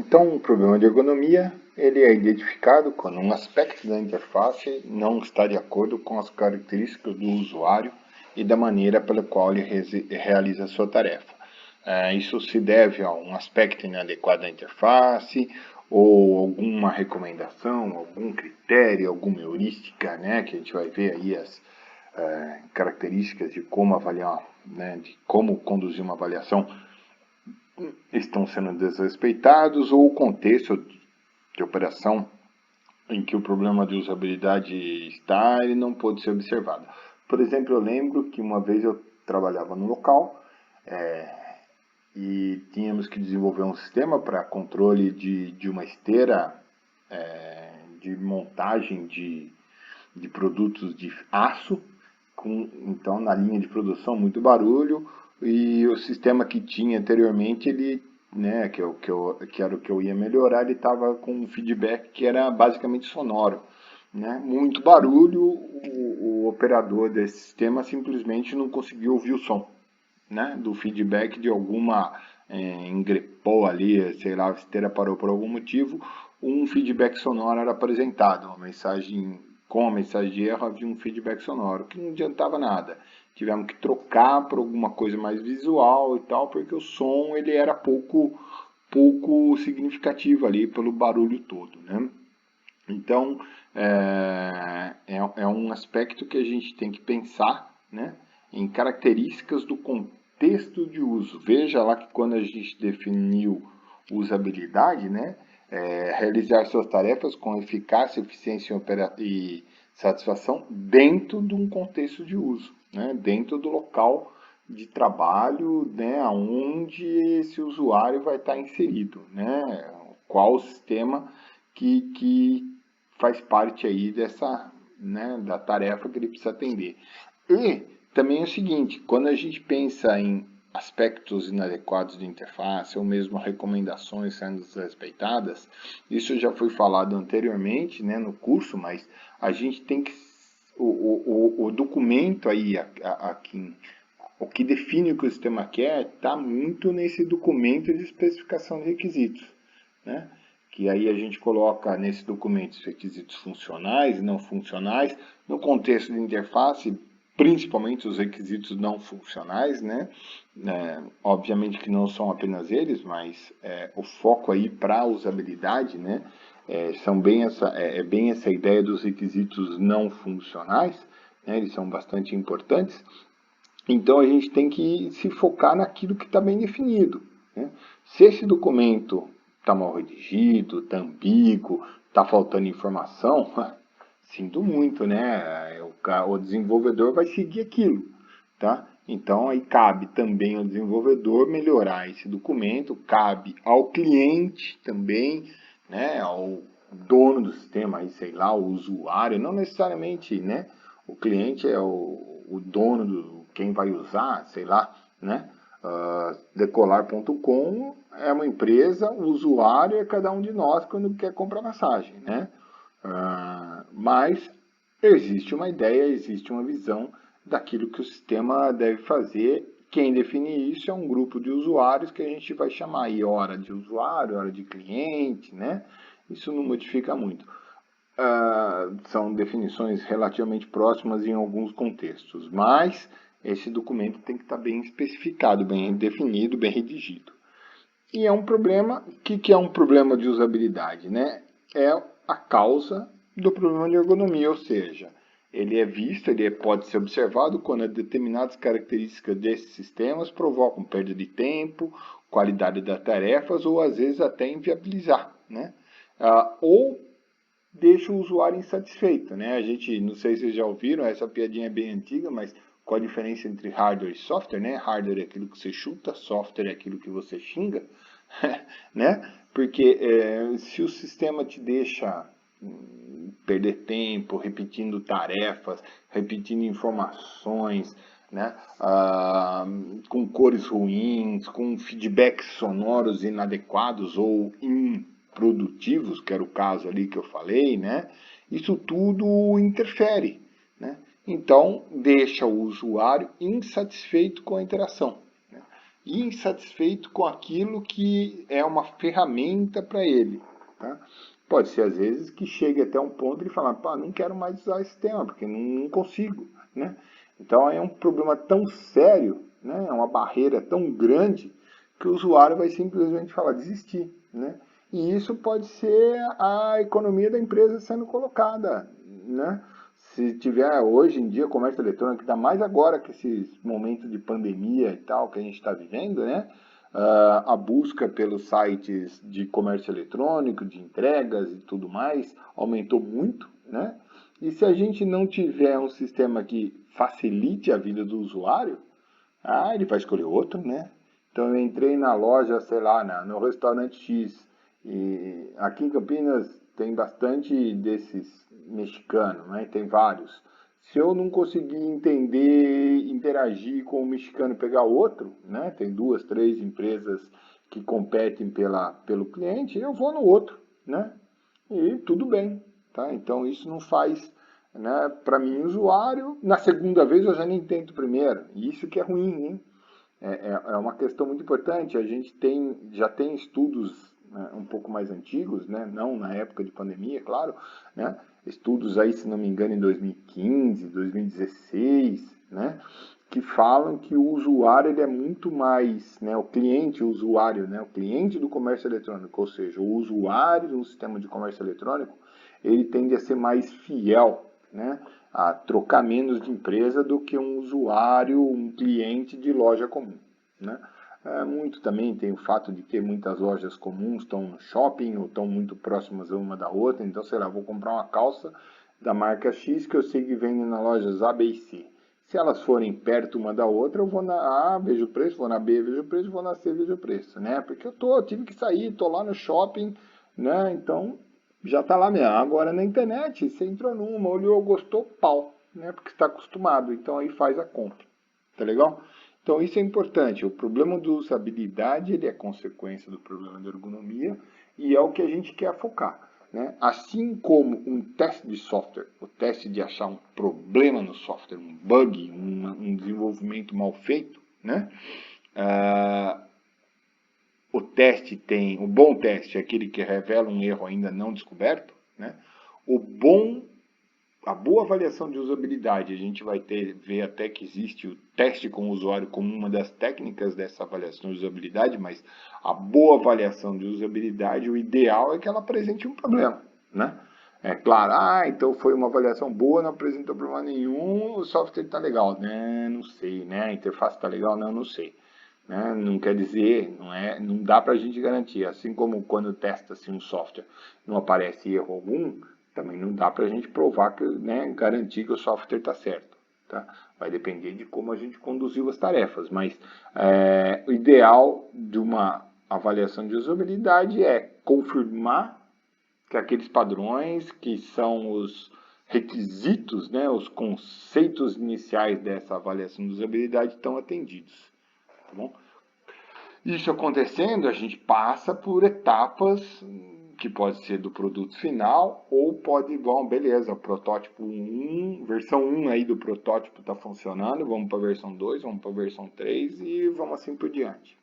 Então, o problema de ergonomia ele é identificado quando um aspecto da interface não está de acordo com as características do usuário e da maneira pela qual ele realiza a sua tarefa. Isso se deve a um aspecto inadequado da interface, ou alguma recomendação, algum critério, alguma heurística, né, que a gente vai ver aí as características de como avaliar, né, de como conduzir uma avaliação estão sendo desrespeitados, ou o contexto de operação em que o problema de usabilidade está, ele não pode ser observado. Por exemplo, eu lembro que uma vez eu trabalhava no local e tínhamos que desenvolver um sistema para controle de uma esteira de montagem de produtos de aço, então na linha de produção muito barulho, e o sistema que tinha anteriormente, ele, né, que era o que eu ia melhorar, ele estava com um feedback que era basicamente sonoro, né, muito barulho, o operador desse sistema simplesmente não conseguiu ouvir o som, né, do feedback de alguma engrepou ali, sei lá, a esteira parou por algum motivo, um feedback sonoro era apresentado, uma mensagem com a mensagem de erro havia um feedback sonoro, que não adiantava nada. Tivemos que trocar por alguma coisa mais visual e tal, porque o som ele era pouco significativo ali pelo barulho todo, né? Então, é um aspecto que a gente tem que pensar, né, em características do contexto de uso. Veja lá que quando a gente definiu usabilidade, né, realizar suas tarefas com eficácia, eficiência e satisfação dentro de um contexto de uso, né, dentro do local de trabalho, né, onde esse usuário vai estar inserido, né, qual o sistema que faz parte aí dessa, né, da tarefa que ele precisa atender. E também é o seguinte, quando a gente pensa em aspectos inadequados de interface ou mesmo recomendações sendo desrespeitadas, isso já foi falado anteriormente, né, no curso, mas a gente tem que o documento aí aqui, o que define o que o sistema quer está muito nesse documento de especificação de requisitos, né? Que aí a gente coloca nesse documento os requisitos funcionais e não funcionais, no contexto de interface, principalmente os requisitos não funcionais, né? Obviamente que não são apenas eles, mas o foco aí para a usabilidade, né? É bem essa ideia dos requisitos não funcionais, né? Eles são bastante importantes. Então a gente tem que se focar naquilo que está bem definido, né? Se esse documento está mal redigido, está ambíguo, está faltando informação, sinto muito, né? O desenvolvedor vai seguir aquilo, tá? Então aí cabe também ao desenvolvedor melhorar esse documento, cabe ao cliente também, né? Ao dono do sistema, aí, sei lá, o usuário, não necessariamente, né? O cliente é o dono do quem vai usar, sei lá, né? Decolar.com é uma empresa, o usuário é cada um de nós quando quer comprar passagem, né? Mas existe uma ideia, existe uma visão daquilo que o sistema deve fazer. Quem define isso é um grupo de usuários que a gente vai chamar aí hora de usuário, hora de cliente, né? Isso não modifica muito. São definições relativamente próximas em alguns contextos, mas esse documento tem que estar bem especificado, bem definido, bem redigido. E é um problema, o que é um problema de usabilidade, né? É a causa do problema de ergonomia, ou seja, ele é visto, ele pode ser observado quando determinadas características desses sistemas provocam perda de tempo, qualidade das tarefas ou às vezes até inviabilizar, né? Ou deixa o usuário insatisfeito, né? A gente, não sei se vocês já ouviram, essa piadinha é bem antiga, mas qual a diferença entre hardware e software, né? Hardware é aquilo que você chuta, software é aquilo que você xinga, né? Porque se o sistema te deixa perder tempo, repetindo tarefas, repetindo informações, né? Com cores ruins, com feedbacks sonoros inadequados ou improdutivos, que era o caso ali que eu falei, né? Isso tudo interfere, né? Então, deixa o usuário insatisfeito com a interação, né? insatisfeito com aquilo que é uma ferramenta para ele. Tá? Pode ser, às vezes, que chegue até um ponto de ele falar, pá, não quero mais usar esse tema, porque não consigo. Né? Então, é um problema tão sério, né? É uma barreira tão grande, que o usuário vai simplesmente falar, desistir. Né? E isso pode ser a economia da empresa sendo colocada. Né? Se tiver hoje em dia comércio eletrônico, ainda mais agora que esses momentos de pandemia e tal que a gente está vivendo, né? A busca pelos sites de comércio eletrônico, de entregas e tudo mais, aumentou muito, né? E se a gente não tiver um sistema que facilite a vida do usuário, ele vai escolher outro, né? Então eu entrei na loja, sei lá, no restaurante X, e aqui em Campinas tem bastante desses mexicanos, né? Tem vários. Se eu não conseguir entender, interagir com o mexicano e pegar outro, né? Tem 2, 3 empresas que competem pelo cliente, eu vou no outro, né? E tudo bem, tá? Então isso não faz, né, para mim, usuário. Na segunda vez eu já nem tento primeiro, e isso que é ruim, hein? É uma questão muito importante. A gente já tem estudos, né, um pouco mais antigos, né, não na época de pandemia, claro, né, estudos aí, se não me engano, em 2015, 2016, né, que falam que o usuário ele é muito mais, né, o cliente, o usuário, né, o cliente do comércio eletrônico, ou seja, o usuário de um sistema de comércio eletrônico, ele tende a ser mais fiel, né, a trocar menos de empresa do que um usuário, um cliente de loja comum. Né? Muito também tem o fato de que muitas lojas comuns estão no shopping ou estão muito próximas uma da outra, então, sei lá, vou comprar uma calça da marca X que eu sei que vende nas lojas A, B e C. Se elas forem perto uma da outra, eu vou na A, vejo o preço, vou na B, vejo o preço, vou na C, vejo o preço, né? Porque eu tive que sair, tô lá no shopping, né? Então, já está lá mesmo. Agora na internet, você entrou numa, olhou, gostou, pau, né? Porque está acostumado. Então aí faz a compra. Tá legal? Então isso é importante. O problema de usabilidade ele é consequência do problema de ergonomia e é o que a gente quer focar. Né? Assim como um teste de software, o teste de achar um problema no software, um bug, um desenvolvimento mal feito, né? O bom teste é aquele que revela um erro ainda não descoberto, né? A boa avaliação de usabilidade, a gente vai ver até que existe o teste com o usuário como uma das técnicas dessa avaliação de usabilidade, mas a boa avaliação de usabilidade, o ideal é que ela apresente um problema, né? É claro, então foi uma avaliação boa, não apresentou problema nenhum, o software está legal, né? Não sei, né? A interface está legal, não sei. Né? Não quer dizer, não dá para a gente garantir. Assim como quando testa-se um software não aparece erro algum, também não dá para a gente provar, né, garantir que o software está certo. Tá? Vai depender de como a gente conduziu as tarefas, mas o ideal de uma avaliação de usabilidade é confirmar que aqueles padrões que são os requisitos, né, os conceitos iniciais dessa avaliação de usabilidade estão atendidos. Tá bom? Isso acontecendo, a gente passa por etapas que pode ser do produto final ou pode, bom, beleza, protótipo 1, versão 1 aí do protótipo está funcionando, vamos para a versão 2, vamos para a versão 3 e vamos assim por diante.